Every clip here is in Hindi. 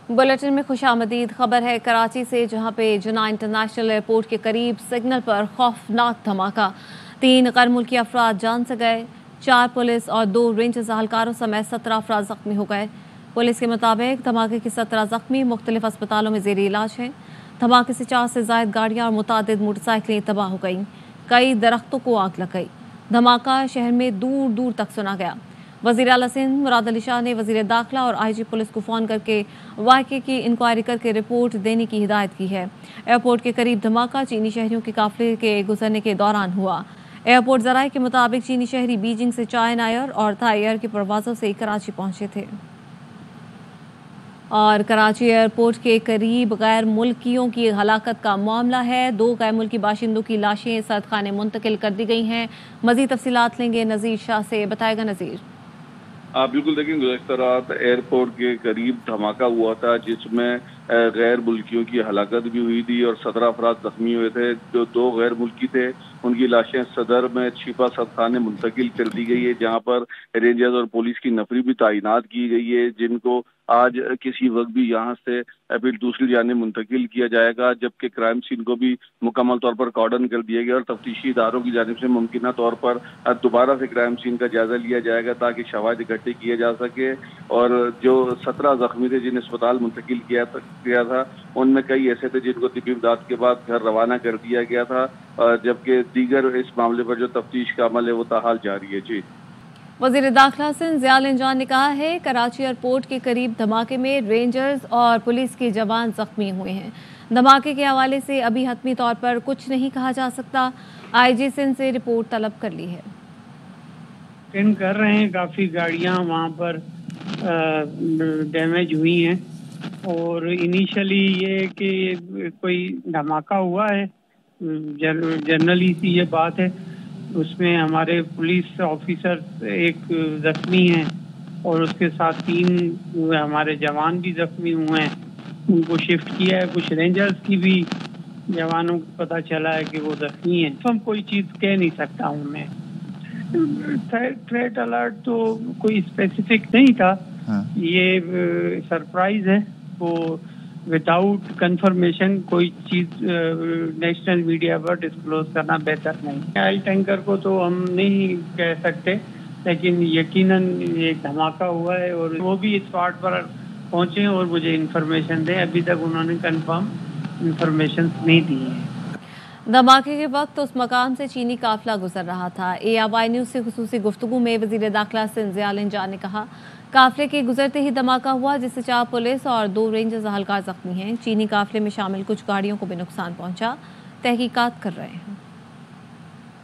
बुलेटिन में खुशामदीद खबर है कराची से, जहां पे जिन्ना इंटरनेशनल एयरपोर्ट के करीब सिग्नल पर खौफनाक धमाका। 3 गैर मुल्की अफराद जान से गए, 4 पुलिस और 2 रेंजर्स एहलकारों समेत 17 अफराद जख्मी हो गए। पुलिस के मुताबिक धमाके के 17 जख्मी मुख्तलिफ अस्पतालों में जेर इलाज हैं। धमाके से 4 से ज्यादा गाड़ियां और मुतादिद मोटरसाइकिलें तबाह हो गईं। कई दरख्तों को आग लग गई। धमाका शहर में दूर दूर तक सुना गया। वज़ीर आला सिंध मुराद अली शाह ने वज़ीर दाखिला और IG पुलिस को फ़ोन करके वाक़े की इंक्वायरी करके रिपोर्ट देने की हिदायत की है। एयरपोर्ट के करीब धमाका चीनी शहरियों के काफिले के गुजरने के दौरान हुआ। एयरपोर्ट ज़राए के मुताबिक चीनी शहरी बीजिंग से चायना एयर और थाई एयर की परवाज़ों से कराची पहुंचे थे। और कराची एयरपोर्ट के करीब गैर मुल्कियों की हलाकत का मामला है। 2 गैर मुल्की बाशिंदों की लाशें सदखाने मुंतकिल कर दी गई हैं। मज़ीद तफसीलात लेंगे नज़ीर शाह से। बताएगा नज़ीर। बिल्कुल, देखिए गुज़श्ता रात एयरपोर्ट के करीब धमाका हुआ था, जिसमें गैर मुल्कियों की हलाकत भी हुई थी और 17 अफराद जख्मी हुए थे। जो 2 गैर मुल्की थे, उनकी लाशें सदर में छिपा सदखाने मुंतकिल कर दी गई है, जहां पर रेंजर्स और पुलिस की नफरी भी तैनात की गई है, जिनको आज किसी वक्त भी यहाँ से फिर दूसरी जाने मुंतकिल किया जाएगा। जबकि क्राइम सीन को भी मुकम्मल तौर पर कॉर्डन कर दिया गया और तफ्तीशी इदारों की जानिब से मुमकिन तौर पर दोबारा से क्राइम सीन का जायजा लिया जाएगा, ताकि शवाहिद इकट्ठे किए जा सके। और जो 17 जख्मी थे जिन्हें अस्पताल मुंतकिल किया था, उनमें कई ऐसे थे जिनको तिब्बी इमदाद के बाद घर रवाना कर दिया गया था, जबकि दीगर इस मामले पर जो तफ्तीश का अमल है वो ताहाल जारी है। जी, वज़ीर दाखिला सिंध ज़ियाल इंजान ने कहा है कराची एयरपोर्ट के करीब धमाके में रेंजर्स और पुलिस के जवान जख्मी हुए हैं। धमाके के हवाले से अभी हतमी तौर पर कुछ नहीं कहा जा सकता। IG सिंध से रिपोर्ट तलब कर ली है। कर रहे हैं, काफ़ी गाड़ियां वहां पर डैमेज हुई हैं और इनिशियली ये कि कोई धमाका हुआ है, जनरली सी ये बात है। उसमें हमारे पुलिस ऑफिसर एक जख्मी हैं और उसके साथ 3 हमारे जवान भी जख्मी हुए हैं, उनको शिफ्ट किया है। कुछ रेंजर्स की भी जवानों को पता चला है कि वो जख्मी हैं। हम कोई चीज़ कह नहीं सकता हूँ मैं। थ्रेट अलर्ट तो कोई स्पेसिफिक नहीं था। हाँ। ये सरप्राइज है, वो विदाउट कंफर्मेशन कोई चीज नेशनल मीडिया पर डिस्क्लोज करना बेहतर नहीं। ऑयल टैंकर को तो हम नहीं कह सकते, लेकिन यकीनन एक धमाका हुआ है और वो भी इस स्पॉट पर पहुंचे और मुझे इंफॉर्मेशन दें। अभी तक उन्होंने कंफर्म इंफॉर्मेशन नहीं दी है। धमाके के वक्त उस मकाम से चीनी काफिला गुजर रहा था। ARY न्यूज़ से खुसूसी गुफ्तगू में वज़ीर दाखिला सिंध ज़ियाल इंजान ने कहा, काफिले के गुजरते ही धमाका हुआ, जिससे 4 पुलिस और 2 रेंजर्स एहलकार जख्मी हैं। चीनी काफिले में शामिल कुछ गाड़ियों को भी नुकसान पहुंचा। तहकीकात कर रहे हैं।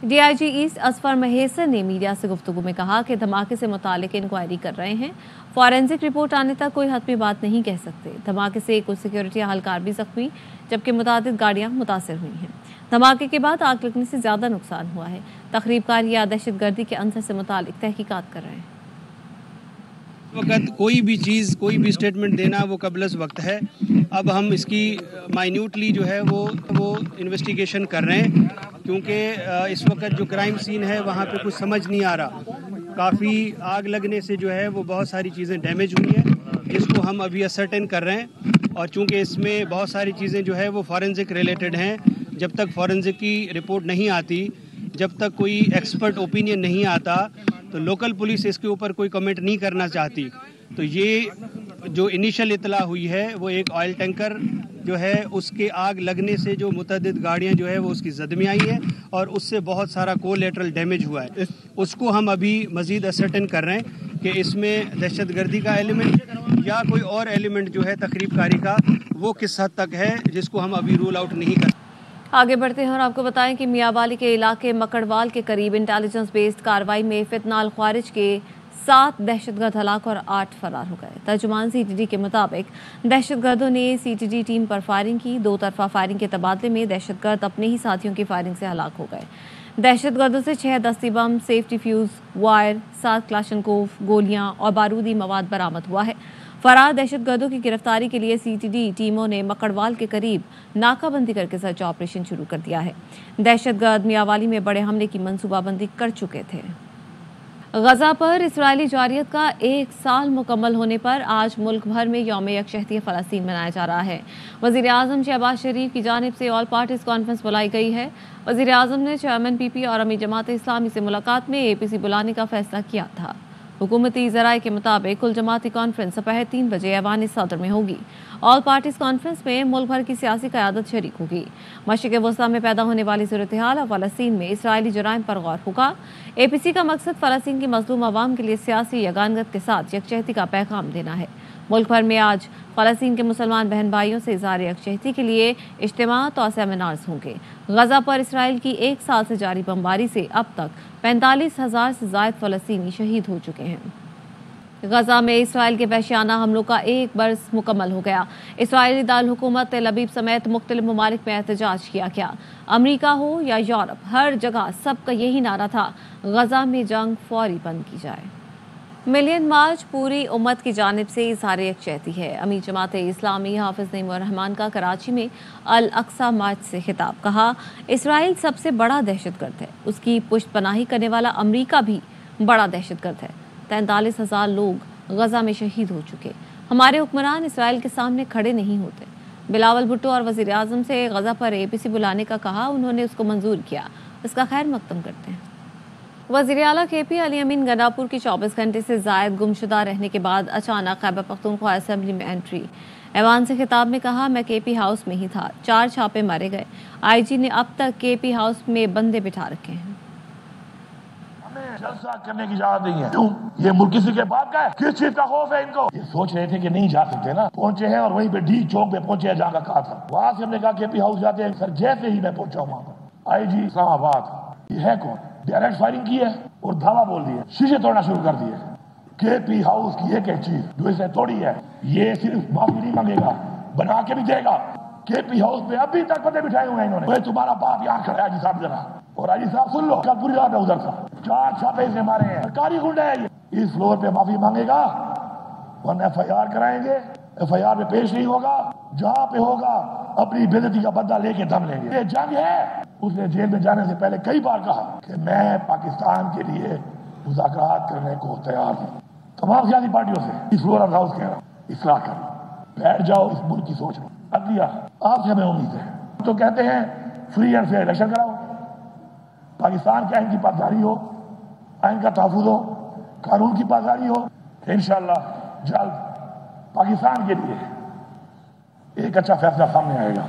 DIG ईस्ट असफर महेसन ने मीडिया से गुफ्तगू में कहा कि धमाके से मुतालिक इंक्वायरी कर रहे हैं। फॉरेंसिक रिपोर्ट आने तक कोई हतमी बात नहीं कह सकते। धमाके से कुछ सिक्योरिटी एहलकार भी जख्मी, जबकि मुतादिद गाड़ियां मुतासिर हुई हैं। धमाके के बाद आग लगने से ज्यादा नुकसान हुआ है। तखरीबकार या दहशतगर्दी के अंसर से मुतालिक तहकीकात कर रहे हैं। वक्त कोई भी चीज़, कोई भी स्टेटमेंट देना वो कबलस वक्त है। अब हम इसकी माइन्यूटली जो है वो इन्वेस्टिगेशन कर रहे हैं, क्योंकि इस वक्त जो क्राइम सीन है वहाँ पे कुछ समझ नहीं आ रहा। काफ़ी आग लगने से जो है वो बहुत सारी चीज़ें डैमेज हुई हैं, जिसको हम अभी असर्टेन कर रहे हैं। और चूँकि इसमें बहुत सारी चीज़ें जो है वो फॉरेंसिक रिलेटेड हैं, जब तक फॉरेंसिक की रिपोर्ट नहीं आती, जब तक कोई एक्सपर्ट ओपिनियन नहीं आता, तो लोकल पुलिस इसके ऊपर कोई कमेंट नहीं करना चाहती। तो ये जो इनिशियल इतला हुई है वो एक ऑयल टैंकर जो है उसके आग लगने से जो मुतअद्दिद गाड़ियां जो है वो उसकी जद में आई है और उससे बहुत सारा कोलेटरल डैमेज हुआ है। उसको हम अभी मज़ीद असर्टेन कर रहे हैं कि इसमें दहशतगर्दी का एलिमेंट या कोई और एलिमेंट जो है तखरीबकारी का, वो किस हद तक है, जिसको हम अभी रूल आउट नहीं कर। आगे बढ़ते हैं और आपको बताएं कि मियांवाली के इलाके मकड़वाल के करीब इंटेलिजेंस बेस्ड कार्रवाई में फितनाल ख्वारिज के 7 दहशतगर्द हलाक और 8 फरार हो गए। तर्जुमान CTD के मुताबिक दहशतगर्दों ने CTD टीम पर फायरिंग की। 2 तरफा फायरिंग के तबादले में दहशतगर्द अपने ही साथियों की फायरिंग से हलाक हो गए। दहशतगर्दों से 6 दस्ती बम, सेफ्टी फ्यूज, वायर, 7 क्लाशनकोव, गोलियां और बारूदी मवाद बरामद हुआ है। फरार दहशतगर्दों की गिरफ्तारी के लिए CTD टीमों ने मकड़वाल के करीब नाकाबंदी करके सर्च ऑपरेशन शुरू कर दिया है। दहशतगर्द मियांवाली में बड़े हमले की मंसूबाबंदी कर चुके थे। गजा पर इसराइली जारियत का 1 साल मुकम्मल होने पर आज मुल्क भर में यौम यकशहती फ़लस्तीन मनाया जा रहा है। वज़ीर आज़म शहबाज शरीफ की जानिब से ऑल पार्टीज कॉन्फ्रेंस बुलाई गई है। वज़ीर आज़म ने चेयरमैन पीपी और अमीर जमात इस्लामी से मुलाकात में APC बुलाने का फैसला किया था। हुकूमती ज़राए के मुताबिक कुल जमाती कॉन्फ्रेंस दोपहर 3 बजे ऐवान सदर में होगी। ऑल पार्टीज कॉन्फ्रेंस में मुल्क भर की सियासी क़यादत शरीक होगी। मशरिक़ वस्ता में पैदा होने वाली सूरत हाल और फ़लस्तीन में इसराइली जराइम पर गौर होगा। APC का मकसद फ़लस्तीन की मज़लूम अवाम के लिए सियासी यगानगत के साथ यकजहती का पैगाम देना है। मुल्क भर में आज फ़लस्तीन के मुसलमान बहन भाइयों से इज़हार यकजहती के लिए इज्तिमात और सेमिनार्स होंगे। गजा पर इसराइल की 1 साल से जारी बमबारी से अब तक 45,000 से ज़ायद फ़लस्तीनी शहीद हो चुके हैं। गजा में इसराइल के वहशियाना हमलों का 1 बरस मुकम्मल हो गया। इसराइली दारुल हुकूमत तेल अवीव समेत मुख्तलिफ ममालिक में एहतजाज किया गया। अमरीका हो या यूरोप, हर जगह सबका यही नारा था, गजा में जंग फौरी बंद की जाए। मिलियन मार्च पूरी उम्मत की जानिब से इज़हार यकजहती है। अमीर जमात इस्लामी हाफिज नईम उर रहमान का कराची में अल अक्सा मार्च से खिताब। कहा, इसराइल सबसे बड़ा दहशतगर्द है, उसकी पुष्टपनाही करने वाला अमरीका भी बड़ा दहशतगर्द है। 43,000 लोग गजा में शहीद हो चुके। हमारे हुक्मरान इसराइल के सामने खड़े नहीं होते। बिलावल भुट्टो और वज़ीर आज़म से गजा पर APC बुलाने का कहा, उन्होंने उसको मंजूर किया। इसका खैर मकदम करते हैं। वज़ीर आला KP अली अमीन गंडापुर की 24 घंटे से ज़ायद गुमशुदा रहने के बाद अचानक खैबर पख्तूनख्वा असेंबली में एंट्री। ऐवान से खिताब में कहा, मैं KP हाउस में ही था, 4 छापे मारे गए। IG ने अब तक KP हाउस में बंदे बिठा रखे हैं। हमें जलसा करने की इजाजत नहीं है। क्यों? ये मुल्क किसी के बाप का है? किस चीज का खौफ है इनको? ये सोच रहे थे कि नहीं जा सकते ना, पहुंचे हैं और वहीं पे डी चौक पे पहुंचे हैं, जहाँ कहा था। वहां से हमने कहा KP हाउस जाते हैं। सर जैसे ही मैं पहुंचा वहां पर IG इस्लामाबाद, ये है कौन? डायरेक्ट फायरिंग की है और धावा बोल दिया, शीशे तोड़ना शुरू कर दिए। KP हाउस की एक चीज जो इसने तोड़ी है, ये सिर्फ माफी नहीं मांगेगा, बना के भी देगा। KP हाउस में अभी तक बंदे बिठाए हुए हैं इन्होंने। तुम्हारा बाप यहाँ खड़ा है, साहब जरा, और हाजी साहब सुन लो, कल पूरी रात में उधर था, 4 छापे इसने मारे हैं। सरकारी गुंडा है ये। इस फ्लोर पे माफी मांगेगा, वरना FIR कराएंगे। FIR में पेश नहीं होगा, जहाँ पे होगा अपनी बेइज्जती का बदला लेके दम लेंगे। ये जंग है। उसने जेल में जाने से पहले कई बार कहा कि मैं पाकिस्तान के लिए मुज़ाकरात करने को तैयार हूँ। तमाम सियासी पार्टियों से इस फ्लोर ऑफ हाउस कह रहा हूँ, इस्लाह करो, बैठ जाओ, इस मुल्क की सोच लो। अदलिया आपसे हमें उम्मीद है। तो कहते हैं फ्री एंड फेयर इलेक्शन कराओ, पाकिस्तान के आइन की पासदारी हो, आइन का तहफ़्फ़ुज़ हो, कानून की पासदारी हो। इंशाअल्लाह जल्द पाकिस्तान के लिए एक अच्छा फैसला सामने आएगा।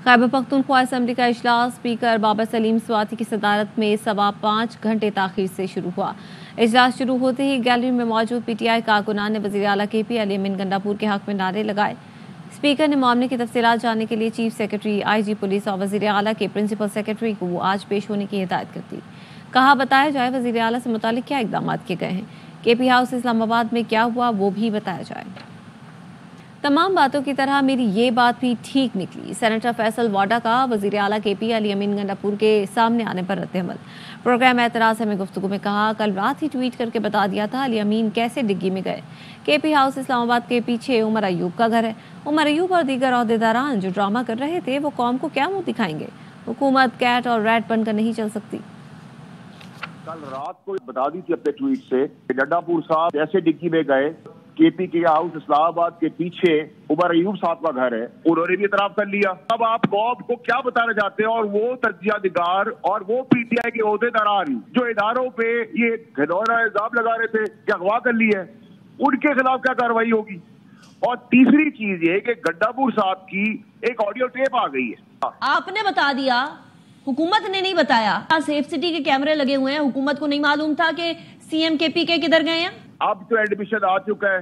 खैबर पख्तूनख्वा असेंबली का इजलास स्पीकर बाबर सलीम स्वाति की सदारत में 5.25 घंटे ताखीर से शुरू हुआ। इजलास शुरू होते ही गैलरी में मौजूद PTI कारकुनान ने वज़ीर आला KP अली अमीन गंडापुर के हक में नारे लगाए। स्पीकर ने मामले की तफसीलात जानने के लिए चीफ सेक्रेटरी, IG पुलिस और वज़ीर आला के प्रिंसिपल सेक्रेटरी को आज पेश होने की हिदायत कर दी। कहा, बताया जाए वज़ीर आला से मुतालिक क्या इक़दाम किए गए हैं, KP हाउस इस्लामाबाद में क्या हुआ वो भी बताया जाए। तमाम बातों की तरह मेरी ये बात भी ठीक निकली। सेनेटर फैसल वाडा का वज़ीर आला KP अली अमीन गंडापुर के सामने आने पर रद्द-ए-अमल। प्रोग्राम एतराज़ में गुफ्तगू में कहा, कल रात ही ट्वीट करके बता दिया था अली अमीन कैसे डिग्गी में गए। KP हाउस इस्लामाबाद के पीछे उमर अयूब का घर है। उमर अयूब और दीगर ओहदेदारान जो ड्रामा कर रहे थे वो कौम को क्या मुंह दिखाएंगे। हुकूमत कैट और रैट बनकर नहीं चल सकती। कल रात को बता दी थी अपने ट्वीट से, गंडापुर साहब ऐसे डिग्गी में गए, KP के हाउस इस्लामाबाद के पीछे उमर अयूब साहब का घर है, उन्होंने भी इतराफ कर लिया। अब आप कौम को क्या बताना चाहते हैं? और वो तजिया निगार और वो PTI के ओहदेदारान जो इदारों पे ये घिनौना इल्जाम लगा रहे थे कि अगवा कर ली है, उनके खिलाफ क्या कार्रवाई होगी? और तीसरी चीज ये कि गंडापुर साहब की एक ऑडियो टेप आ गई है। आपने बता दिया, हुकूमत ने नहीं बताया। सेफ सिटी के कैमरे लगे हुए हैं, हुकूमत को नहीं मालूम था कि CM KP के किधर गए हैं। अब तो एडमिशन आ चुका है।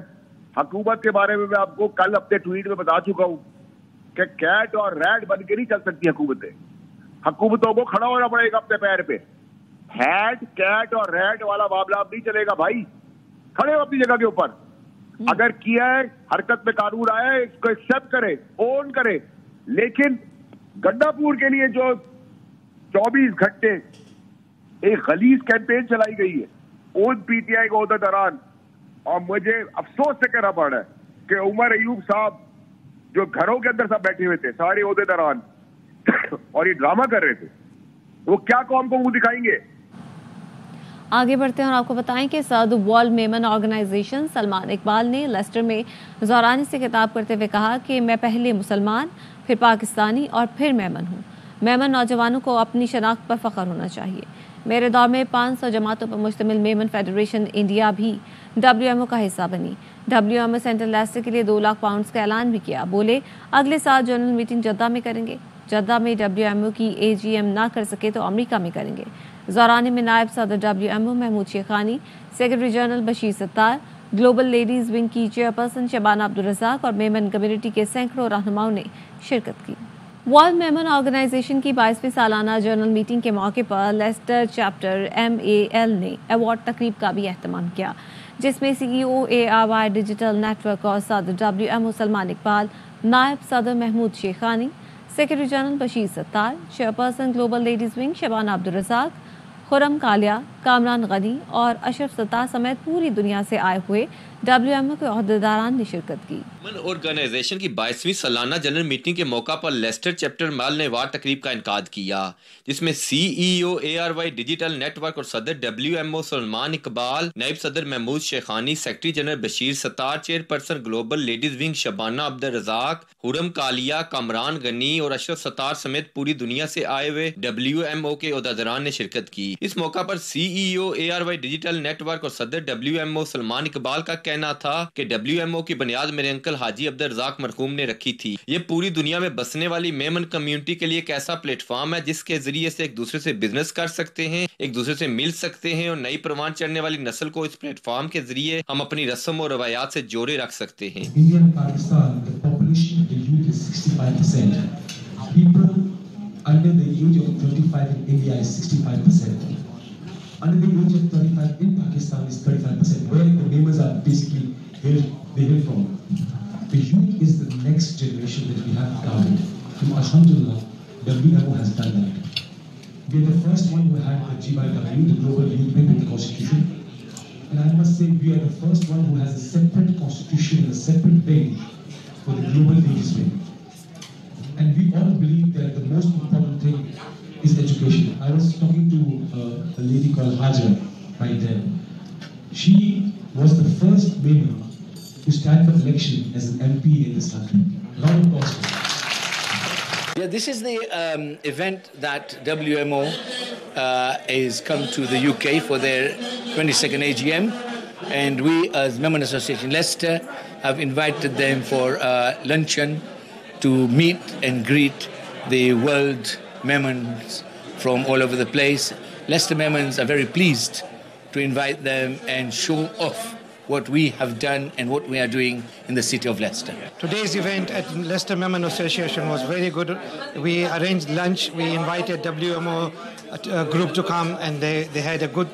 हुकूमत के बारे में मैं आपको कल अपने ट्वीट में बता चुका हूँ कि कैट और रैट बन के नहीं चल सकती हुकूमतें। हुकूमतों को खड़ा होना पड़ेगा अपने पैर पे। हैट, कैट और रैट वाला मामला अब नहीं चलेगा भाई। खड़े हो अपनी जगह के ऊपर। अगर किया है, हरकत में कानून आया है, इसको एक्सेप्ट करे, ओन करे। लेकिन गंडापुर के लिए जो 24 घंटे एक गलीज कैंपेन चलाई गई है उन PTI को ओहदेदारान, और मुझे अफसोस से कहना पड़ रहा है कि उमर अयूब साहब जो घरों के अंदर सब बैठे हुए थे, सारे ओहदेदारान और ये ड्रामा कर रहे थे, वो क्या कौम को मुंह दिखाएंगे? आगे बढ़ते हैं और आपको बताएं कि सदर वर्ल्ड मेमन ऑर्गेनाइजेशन सलमान इकबाल ने लेस्टर में ज़ौरानी से खिताब करते हुए कहा कि मैं पहले मुसलमान, फिर पाकिस्तानी और फिर मेमन हूँ। मेमन नौजवानों को अपनी शनाख्त पर फ़ख्र होना चाहिए। मेरे दौर में 500 जमातों पर मुश्तमिल मेमन फेडरेशन इंडिया भी WMO का हिस्सा बनी। WMO सेंट्रल लेस्टर के लिए 2 लाख पाउंड का ऐलान भी किया। बोले अगले साल जनरल मीटिंग जद्दा में करेंगे। जद्दा में WMO की AGM ना कर सके तो अमेरिका में करेंगे। ज़ौरानी में नायब सदर WMO Mahmood Shekhani, secretary general Bashir Sattar, global ladies wing की चेयरपर्सन शबाना अब्दुल रज़ाक और मेमन कम्युनिटी के सैकड़ों रहनुमाओं ने शिरकत की। वर्ल्ड मेमन ऑर्गेनाइजेशन की 22वीं सालाना जनरल मीटिंग के मौके पर लेस्टर चैप्टर MAL ने अवार्ड तकरीब का भी एहतमाम किया, जिसमें CEO ARY डिजिटल नेटवर्क और सदर WMO सलमान इकबाल, नायब सदर Mahmood Shekhani, secretary general Bashir Sattar, chairperson global ladies wing Shabana Abdul Razzaq, Khurram Kalia, Kamran Ghani और अशरफ सत्तार समेत पूरी दुनिया से आए हुए WMO के ओहदेदारान ने शिरकत की। ऑर्गेनाइजेशन की 22वीं सालाना जनरल मीटिंग के मौका पर लेस्टर चैप्टर माल ने अवार्ड तकरीब का इनकाद किया, जिसमें CEO ARY डिजिटल नेटवर्क और सदर WMO सलमान इकबाल, नायब सदर Mahmood Shekhani, secretary general Bashir Sattar, chairperson global ladies wing Shabana Abdul Razzaq, Khurram Kalia, Kamran Ghani और अशरफ सत्तार समेत पूरी दुनिया से आए हुए WMO के ओहदेदारान ने शिरकत की। इस मौका पर CEO ARY डिजिटल नेटवर्क और सदर WMO सलमान इकबाल का कहना था कि WMO की बुनियाद मेरे अंकल हाजी अब्दुल रज़ाक मरहूम ने रखी थी। ये पूरी दुनिया में बसने वाली मेमन कम्युनिटी के लिए एक ऐसा प्लेटफॉर्म है जिसके जरिए से एक दूसरे से बिजनेस कर सकते हैं, एक दूसरे से मिल सकते हैं और नई परवान चढ़ने वाली नस्ल को इस प्लेटफॉर्म के जरिए हम अपनी रस्म और रवायात से जोड़े रख सकते हैं। Under the age of 35 in India is 65%. Under the age of 35 in Pakistan is 35%. Where the members are basically they hail from. The youth is the next generation that we have gathered. And Alhamdulillah, WMO has done that. We are the first one who had the GYW, the Global Youth Wing with the Constitution. And I must say, we are the first one who has a separate Constitution and a separate wing for the Global Ladies Wing. And we all believe that the most important thing is education. I was talking to a lady called Hajar right there. She was the first woman to stand for election as an MP in this country. Round of applause. Yeah, this is the event that WMO is come to the UK for their 22nd AGM, and we as Memon Association Leicester have invited them for luncheon to meet and greet the world Memons from all over the place. Leicester Memons are very pleased to invite them and show off what we have done and what we are doing in the city of Leicester. Today's event at Leicester Memon Association was very good. We arranged lunch. We invited WMO group to come, and they had a good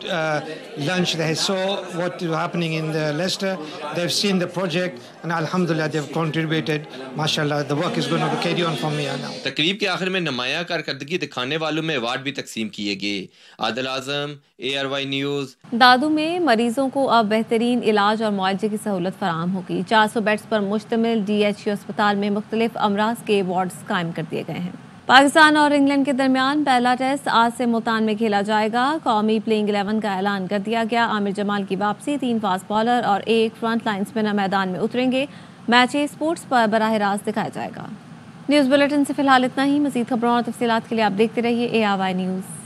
lunch. They saw what is happening in Leicester. They've seen the project, and Alhamdulillah, they've contributed. MashaAllah, the work is going to carry on from here now. तकरीब के आखिर में नुमाया कारकर्दगी दिखाने वालों में अवार्ड भी तकसीम किए गए। आदिल आजम, ARY न्यूज़। दादू में मरीजों को अब बेहतरीन इलाज और मुआवजे की सहूलत फराहम होगी। 400 बेड्स पर मुश्तमिल DHU अस्पताल में मुख्तलिफ अमराज के वार्ड्स कायम कर दिए गए हैं। पाकिस्तान और इंग्लैंड के दरमियान पहला टेस्ट आज से मुल्तान में खेला जाएगा। कौमी प्लेइंग 11 का ऐलान कर दिया गया। आमिर जमाल की वापसी, 3 फास्ट बॉलर और 1 फ्रंट लाइन स्पिनर मैदान में उतरेंगे। मैच स्पोर्ट्स पर बराह रास्त दिखाया जाएगा। न्यूज़ बुलेटिन से फिलहाल इतना ही। मज़ीद खबरों और तफसीलात के लिए आप देखते रहिए ARY न्यूज़।